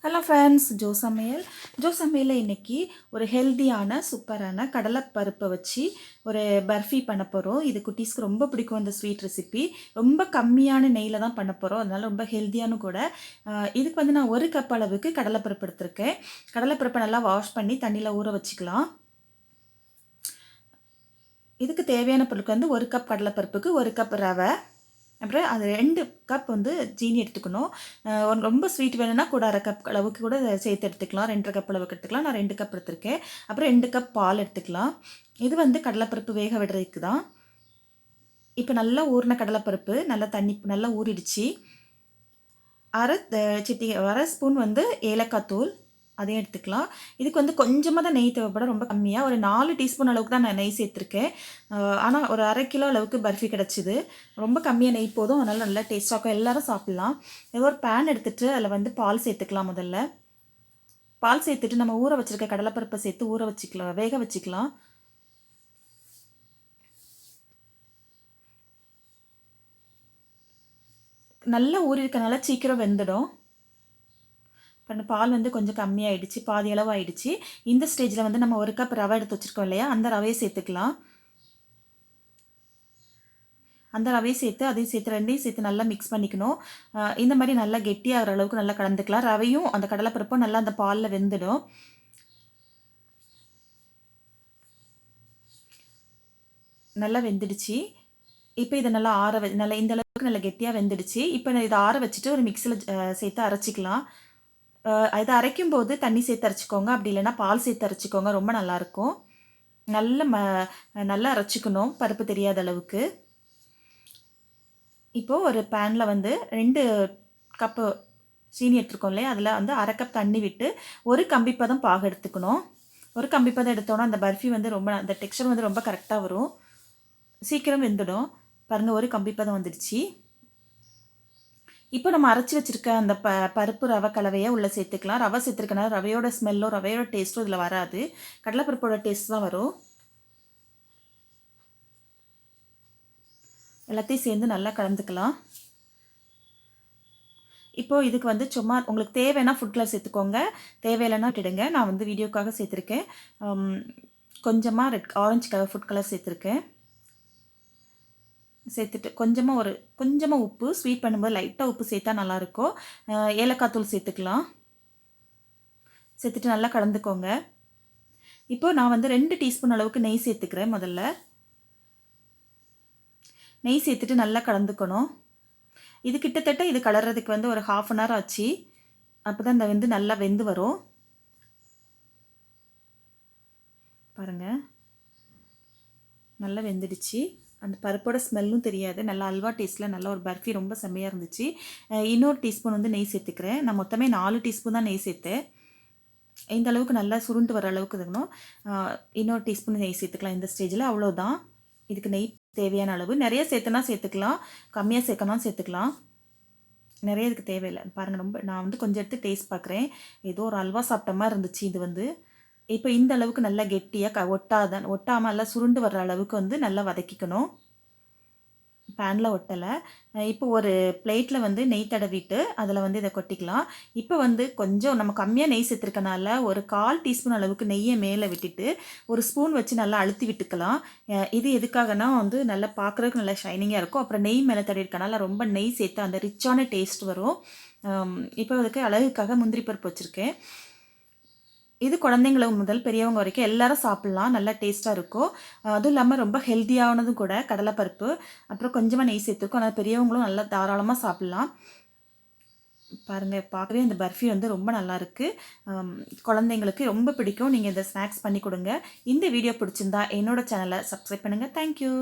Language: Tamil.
ஹலோ ஃப்ரெண்ட்ஸ், ஜோ சமையலில் இன்றைக்கி ஒரு ஹெல்த்தியான சூப்பரான கடலைப்பருப்பை வச்சு ஒரு பர்ஃபி பண்ண போகிறோம். இது குட்டீஸ்க்கு ரொம்ப பிடிக்கும். இந்த ஸ்வீட் ரெசிபி ரொம்ப கம்மியான நெய்யில் தான் பண்ண போகிறோம். அதனால் ரொம்ப ஹெல்த்தியானு கூட. இதுக்கு வந்து நான் 1 கப் அளவுக்கு கடலைப்பருப்பு எடுத்திருக்கேன். கடலைப்பருப்பை நல்லா வாஷ் பண்ணி தண்ணியில் ஊற வச்சுக்கலாம். இதுக்கு தேவையான பொருட்கள் வந்து 1 கப் கடலைப்பருப்புக்கு 1 கப் ரவை, அப்புறம் அது 2 கப் வந்து ஜீனி எடுத்துக்கணும். ரொம்ப ஸ்வீட் வேணும்னா கூட 1/2 கப் அளவுக்கு கூட சேர்த்து எடுத்துக்கலாம். 2 1/2 கப் அளவுக்கு எடுத்துக்கலாம். நான் 2 கப் எடுத்திருக்கேன். அப்புறம் 2 கப் பால் எடுத்துக்கலாம். இது வந்து கடலைப்பருப்பு வேக விடுறதுக்கு தான். இப்போ நல்லா ஊறின கடலைப்பருப்பு நல்லா தண்ணி நல்லா ஊறிடுச்சு. அரை ஸ்பூன் வந்து ஏலக்காய் தூள், அதையும் எடுத்துக்கலாம். இதுக்கு வந்து கொஞ்சமாக தான் நெய் தேவைப்படும், ரொம்ப கம்மியாக. ஒரு 4 டீஸ்பூன் அளவுக்கு தான் நான் நெய் சேர்த்துருக்கேன். ஆனால் ஒரு 1/2 கிலோ அளவுக்கு பர்ஃபி கிடச்சிது. ரொம்ப கம்மியாக நெய் போதும், அதனால் நல்லா டேஸ்ட்டாக இருக்கும். எல்லோரும் சாப்பிட்லாம். ஏதோ ஒரு பேன் எடுத்துகிட்டு அதில் வந்து பால் சேர்த்துக்கலாம். முதல்ல பால் சேர்த்துட்டு நம்ம ஊற வச்சுருக்க கடலைப்பருப்பை சேர்த்து ஊற வச்சுக்கலாம், வேக வச்சுக்கலாம். நல்லா ஊறிருக்கனால சீக்கிரம் வெந்துடும். இப்போ பால் வந்து கொஞ்சம் கம்மியாகிடுச்சு, பாதி அளவு ஆகிடுச்சு. இந்த ஸ்டேஜில் வந்து நம்ம 1 கப் ரவை எடுத்து வச்சுருக்கோம் இல்லையா, அந்த ரவையை சேர்த்துக்கலாம். அந்த ரவையை சேர்த்து அதையும் சேர்த்து ரெண்டையும் சேர்த்து நல்லா மிக்ஸ் பண்ணிக்கணும். இந்த மாதிரி நல்லா கெட்டியாகிற அளவுக்கு நல்லா கலந்துக்கலாம். ரவையும் அந்த கடலைப்பருப்பும் நல்லா அந்த பாலில் வெந்துடும். நல்லா வெந்துடுச்சு. இப்போ இதை நல்லா நல்லா இந்த அளவுக்கு நல்லா கெட்டியாக வெந்துடுச்சு. இப்போ இதை ஆற வச்சுட்டு ஒரு மிக்சியில் சேர்த்து அரைச்சிக்கலாம். இதை அரைக்கும் போது தண்ணி சேர்த்து அரைச்சிக்கோங்க, அப்படி இல்லைன்னா பால் சேர்த்து அரைச்சிக்கோங்க, ரொம்ப நல்லாயிருக்கும். நல்லா அரைச்சிக்கணும், பருப்பு தெரியாத அளவுக்கு. இப்போது ஒரு பேனில் வந்து 2 கப்பு சீனி எடுத்துருக்கோம் இல்லையா, அதில் வந்து 1/2 கப் தண்ணி விட்டு ஒரு கம்பிப்பதம் பாகு எடுத்துக்கணும். ஒரு கம்பிப்பதம் எடுத்தோன்னா அந்த பர்ஃபி வந்து ரொம்ப அந்த டெக்ஸ்சர் வந்து ரொம்ப கரெக்டாக வரும், சீக்கிரம் வெந்துடும். பாருங்கள், ஒரு கம்பிப்பதம் வந்துடுச்சு. இப்போ நம்ம அரைச்சி வச்சுருக்க அந்த பருப்பு ரவை கலவையை உள்ளே சேர்த்துக்கலாம். ரவை சேர்த்துருக்கனால ரவையோட ஸ்மெல்லோ ரவையோட டேஸ்ட்டும் இதில் வராது, கடலைப்பருப்போட டேஸ்ட் தான் வரும். எல்லாத்தையும் சேர்ந்து நல்லா கலந்துக்கலாம். இப்போது இதுக்கு வந்து சும்மா உங்களுக்கு தேவைன்னா ஃபுட் கலர் சேர்த்துக்கோங்க, தேவையில்லைன்னா விட்டுடுங்க. நான் வந்து வீடியோக்காக சேர்த்துருக்கேன். கொஞ்சமாக ஆரஞ்சு கலர் ஃபுட் கலர் சேர்த்துருக்கேன். சேர்த்துட்டு கொஞ்சமாக உப்பு, ஸ்வீட் பண்ணும்போது லைட்டாக உப்பு சேர்த்தா நல்லாயிருக்கும். ஏலக்காய் தூள் சேர்த்துக்கலாம். சேர்த்துட்டு நல்லா கலந்துக்கோங்க. இப்போது நான் வந்து 2 டீஸ்பூன் அளவுக்கு நெய் சேர்த்துக்கிறேன். முதல்ல நெய் சேர்த்துட்டு நல்லா கலந்துக்கணும். இது கிட்டத்தட்ட இது கலர்றதுக்கு வந்து ஒரு 1/2 அன் ஹவர் ஆச்சு. அப்போ தான் இந்த வந்து நல்லா வெந்து வரும். பாருங்கள், நல்லா வெந்துடுச்சு. அந்த பருப்போட ஸ்மெல்லும் தெரியாது, நல்லா அல்வா டேஸ்ட்டில் நல்ல ஒரு பர்ஃபி ரொம்ப செம்மையாக இருந்துச்சு. இன்னொரு டீஸ்பூன் வந்து நெய் சேர்த்துக்கிறேன். நான் மொத்தமே 4 டீஸ்பூன் தான் நெய் சேர்த்தேன். இந்த அளவுக்கு நல்லா சுருண்டு வர அளவுக்கு இருக்கணும். இன்னொரு டீஸ்பூன் நெய் சேர்த்துக்கலாம் இந்த ஸ்டேஜில். அவ்வளோதான். இதுக்கு நெய் தேவையான அளவு. நிறைய சேர்த்துனா சேர்த்துக்கலாம், கம்மியாக சேர்க்கணும் சேர்த்துக்கலாம். நிறைய இதுக்கு தேவையில்லை. பாருங்கள், நான் வந்து கொஞ்சம் எடுத்து டேஸ்ட் பார்க்குறேன். ஏதோ ஒரு அல்வா சாப்பிட்ட மாதிரி இருந்துச்சு இது வந்து. இப்போ இந்த அளவுக்கு நல்லா கெட்டியாக ஒட்டாமல் நல்லா சுருண்டு வர்ற அளவுக்கு வந்து நல்லா வதக்கிக்கணும். பேனில் ஒட்டலை. இப்போ ஒரு பிளேட்டில் வந்து நெய் தடவிட்டு அதில் வந்து இதை கொட்டிக்கலாம். இப்போ வந்து கொஞ்சம் நம்ம கம்மியாக நெய் சேர்த்துருக்கனால ஒரு 1/4 டீஸ்பூன் அளவுக்கு நெய்யை மேலே விட்டுட்டு ஒரு ஸ்பூன் வச்சு நல்லா அழுத்தி விட்டுக்கலாம். இது எதுக்காகனா வந்து நல்லா பார்க்குறதுக்கு நல்லா ஷைனிங்காக இருக்கும். அப்புறம் நெய் மேலே தடவிருக்கனால ரொம்ப நெய் சேர்த்து அந்த ரிச்சான டேஸ்ட் வரும். இப்போ அதுக்கு அழகுக்காக முந்திரி பருப்பு வச்சுருக்கேன். இது குழந்தைங்கள முதல் பெரியவங்க வரைக்கும் எல்லாரும் சாப்பிட்லாம், நல்லா டேஸ்ட்டாக இருக்கும். அதுவும் இல்லாமல் ரொம்ப ஹெல்த்தியானதும் கூட கடலைப்பருப்பு. அப்புறம் கொஞ்சமாக நெய் சேர்த்துருக்கும், அதனால் பெரியவங்களும் நல்லா தாராளமாக சாப்பிட்லாம். பாருங்கள், பார்க்கவே இந்த பர்ஃபி வந்து ரொம்ப நல்லாயிருக்கு. குழந்தைங்களுக்கு ரொம்ப பிடிக்கும். நீங்கள் இந்த ஸ்நாக்ஸ் பண்ணி கொடுங்க. இந்த வீடியோ பிடிச்சிருந்தா என்னோடய சேனலை சப்ஸ்கிரைப் பண்ணுங்கள். தேங்க்யூ.